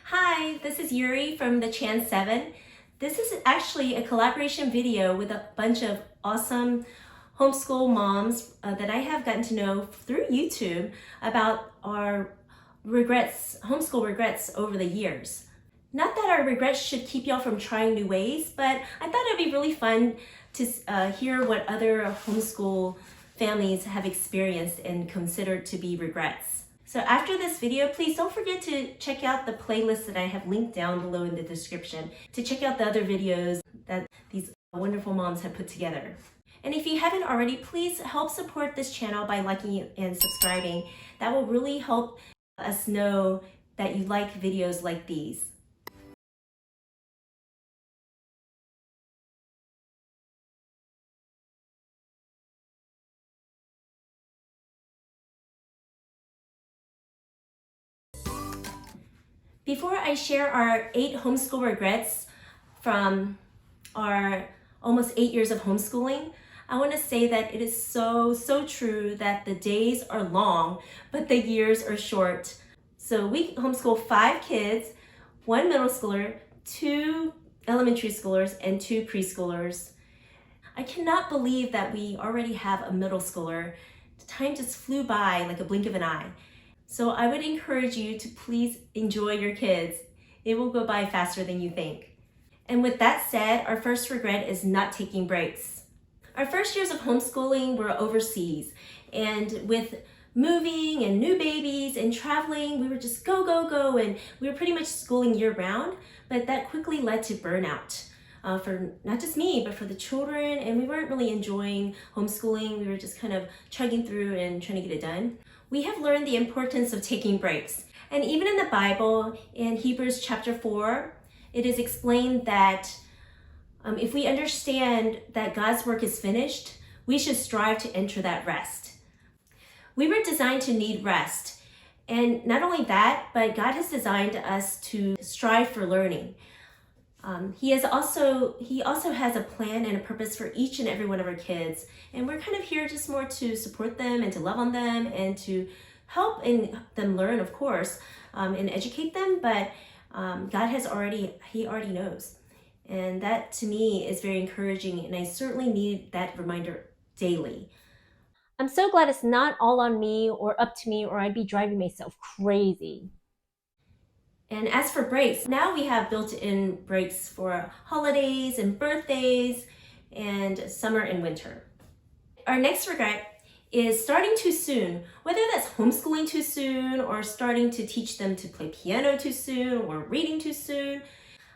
Hi, this is Yuri from the Chan 7. This is actually a collaboration video with a bunch of awesome homeschool moms that I have gotten to know through YouTube about our regrets, homeschool regrets over the years. Not that our regrets should keep y'all from trying new ways, but I thought it'd be really fun to hear what other homeschool families have experienced and considered to be regrets. So after this video, please don't forget to check out the playlist that I have linked down below in the description to check out the other videos that these wonderful moms have put together. And if you haven't already, please help support this channel by liking and subscribing. That will really help us know that you like videos like these. Before I share our 8 homeschool regrets from our almost 8 years of homeschooling, I want to say that it is so true that the days are long, but the years are short. So we homeschool 5 kids, 1 middle schooler, 2 elementary schoolers, and 2 preschoolers. I cannot believe that we already have a middle schooler. Time just flew by like a blink of an eye. So I would encourage you to please enjoy your kids. It will go by faster than you think. And with that said, our first regret is not taking breaks. Our first years of homeschooling were overseas, and with moving and new babies and traveling, we were just go, and we were pretty much schooling year round, but that quickly led to burnout. For not just me, but for the children, and we weren't really enjoying homeschooling. We were just kind of chugging through and trying to get it done. We have learned the importance of taking breaks. And even in the Bible, in Hebrews chapter 4, it is explained that if we understand that God's work is finished, we should strive to enter that rest. We were designed to need rest. And not only that, but God has designed us to strive for learning. He also has a plan and a purpose for each and every one of our kids. And we're kind of here just more to support them and to love on them and to help them learn, of course, and educate them. But God He already knows. And that to me is very encouraging. And I certainly need that reminder daily. I'm so glad it's not all on me or up to me, or I'd be driving myself crazy. And as for breaks, now we have built-in breaks for holidays and birthdays and summer and winter. Our next regret is starting too soon, whether that's homeschooling too soon or starting to teach them to play piano too soon or reading too soon.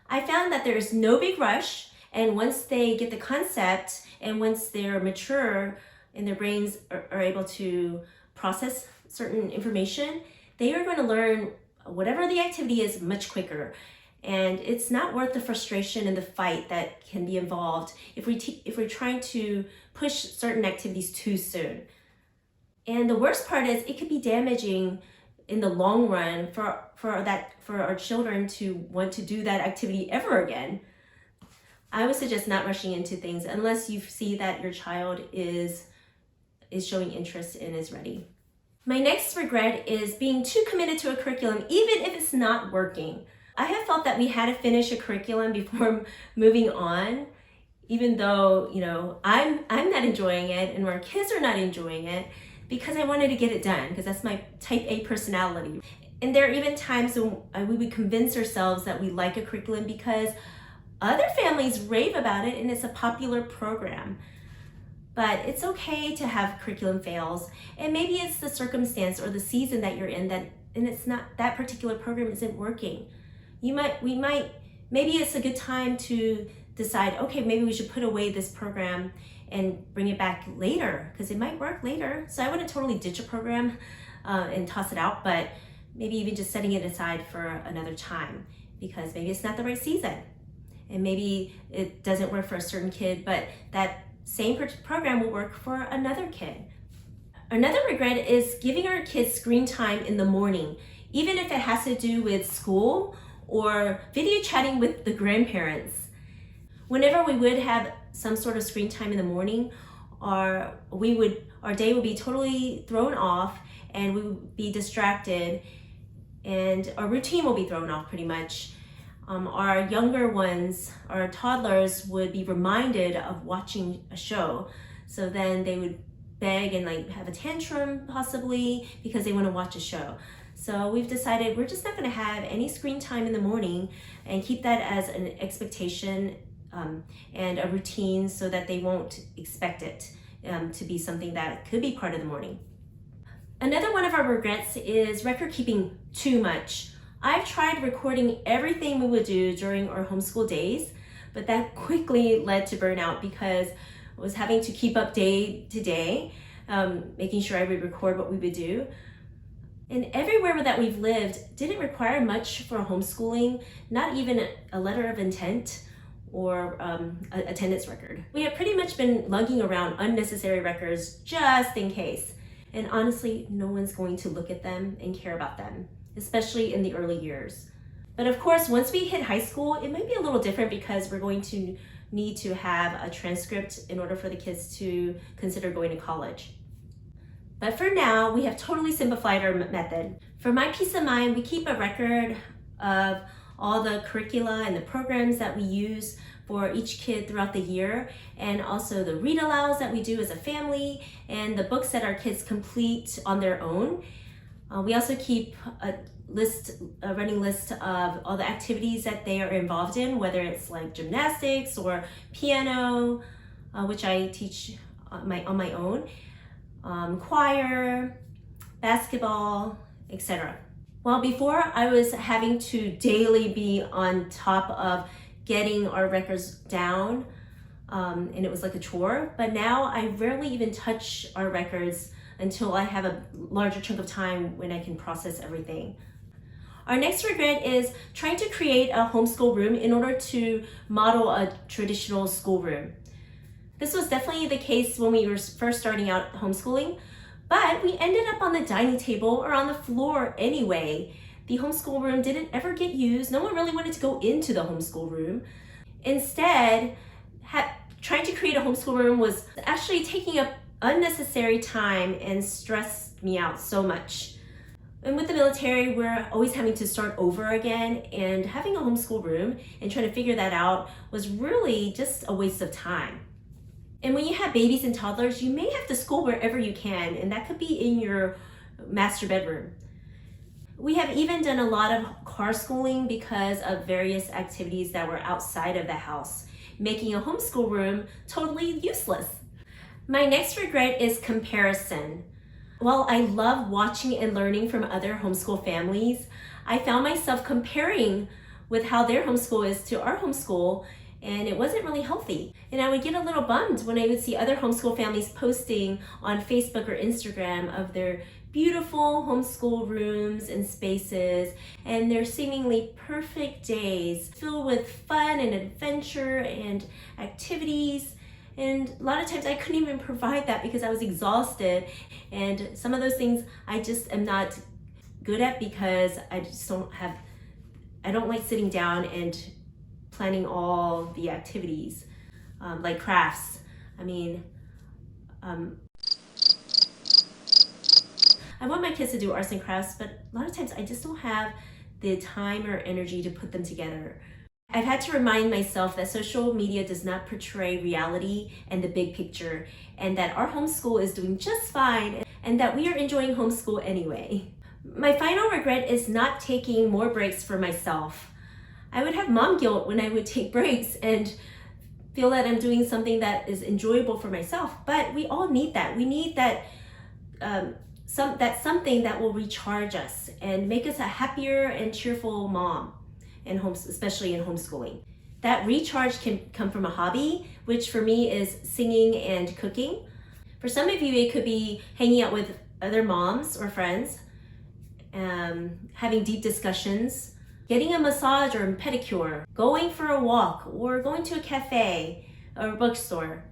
I found that there is no big rush, and once they get the concept and once they're mature and their brains are able to process certain information, they are going to learn whatever the activity is much quicker. And it's not worth the frustration and the fight that can be involved if we're trying to push certain activities too soon. And the worst part is it could be damaging in the long run for our children to want to do that activity ever again. I would suggest not rushing into things unless you see that your child is showing interest and is ready. My next regret is being too committed to a curriculum, even if it's not working. I have felt that we had to finish a curriculum before moving on, even though, I'm not enjoying it and our kids are not enjoying it, because I wanted to get it done, because that's my type A personality. And there are even times when we would convince ourselves that we like a curriculum because other families rave about it and it's a popular program. But it's okay to have curriculum fails, and maybe it's the circumstance or the season that you're in and it's not, that particular program isn't working. Maybe it's a good time to decide, okay, maybe we should put away this program and bring it back later, because it might work later. So I wouldn't totally ditch a program and toss it out, but maybe even just setting it aside for another time, because maybe it's not the right season. And maybe it doesn't work for a certain kid, but that same program will work for another kid. Another regret is giving our kids screen time in the morning, even if it has to do with school or video chatting with the grandparents. Whenever we would have some sort of screen time in the morning, our day would be totally thrown off and we would be distracted and our routine will be thrown off pretty much. Our younger ones, our toddlers, would be reminded of watching a show. So then they would beg and like have a tantrum possibly because they want to watch a show. So we've decided we're just not going to have any screen time in the morning and keep that as an expectation and a routine so that they won't expect it to be something that could be part of the morning. Another one of our regrets is record keeping too much. I've tried recording everything we would do during our homeschool days, but that quickly led to burnout because I was having to keep up day to day, making sure I would record what we would do. And everywhere that we've lived didn't require much for homeschooling, not even a letter of intent or a attendance record. We have pretty much been lugging around unnecessary records just in case. And honestly, no one's going to look at them and care about them, especially in the early years. But of course, once we hit high school, it might be a little different because we're going to need to have a transcript in order for the kids to consider going to college. But for now, we have totally simplified our method. For my peace of mind, we keep a record of all the curricula and the programs that we use for each kid throughout the year, and also the read alouds that we do as a family, and the books that our kids complete on their own. We also keep a running list of all the activities that they are involved in, whether it's like gymnastics or piano, which I teach on my own, choir, basketball, etc. Well, before I was having to daily be on top of getting our records down, and it was like a chore, but now I rarely even touch our records until I have a larger chunk of time when I can process everything. Our next regret is trying to create a homeschool room in order to model a traditional schoolroom. This was definitely the case when we were first starting out homeschooling, but we ended up on the dining table or on the floor anyway. The homeschool room didn't ever get used. No one really wanted to go into the homeschool room. Instead, trying to create a homeschool room was actually taking up unnecessary time and stressed me out so much. And with the military, we're always having to start over again, and having a homeschool room and trying to figure that out was really just a waste of time. And when you have babies and toddlers, you may have to school wherever you can, and that could be in your master bedroom. We have even done a lot of car schooling because of various activities that were outside of the house, making a homeschool room totally useless. My next regret is comparison. While I love watching and learning from other homeschool families, I found myself comparing with how their homeschool is to our homeschool, and it wasn't really healthy. And I would get a little bummed when I would see other homeschool families posting on Facebook or Instagram of their beautiful homeschool rooms and spaces and their seemingly perfect days filled with fun and adventure and activities. And a lot of times I couldn't even provide that because I was exhausted. And some of those things I just am not good at because I don't like sitting down and planning all the activities, like crafts. I want my kids to do arts and crafts, but a lot of times I just don't have the time or energy to put them together. I've had to remind myself that social media does not portray reality and the big picture, and that our homeschool is doing just fine, and that we are enjoying homeschool anyway. My final regret is not taking more breaks for myself. I would have mom guilt when I would take breaks and feel that I'm doing something that is enjoyable for myself, but we all need that. We need that something that will recharge us and make us a happier and cheerful mom, and especially in homeschooling. That recharge can come from a hobby, which for me is singing and cooking. For some of you, it could be hanging out with other moms or friends, having deep discussions, getting a massage or a pedicure, going for a walk, or going to a cafe or a bookstore,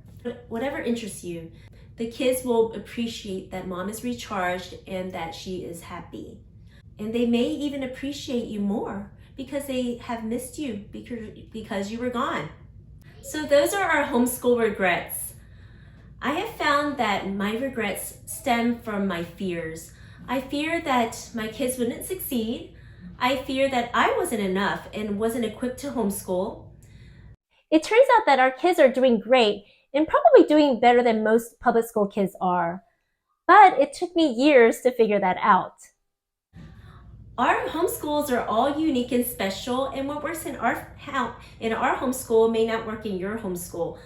whatever interests you. The kids will appreciate that mom is recharged and that she is happy. And they may even appreciate you more because they have missed you because you were gone. So those are our homeschool regrets. I have found that my regrets stem from my fears. I fear that my kids wouldn't succeed. I fear that I wasn't enough and wasn't equipped to homeschool. It turns out that our kids are doing great and probably doing better than most public school kids are. But it took me years to figure that out. Our homeschools are all unique and special, and what works in our homeschool may not work in your homeschool.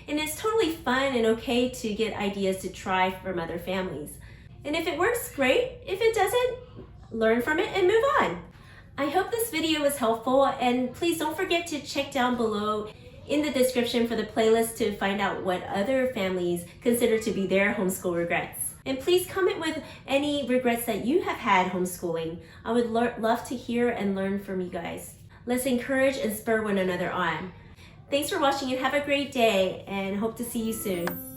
And it's totally fun and okay to get ideas to try from other families. And if it works, great. If it doesn't, learn from it and move on. I hope this video was helpful, and please don't forget to check down below in the description for the playlist to find out what other families consider to be their homeschool regrets. And please comment with any regrets that you have had homeschooling. I would love to hear and learn from you guys. Let's encourage and spur one another on. Thanks for watching and have a great day, and hope to see you soon.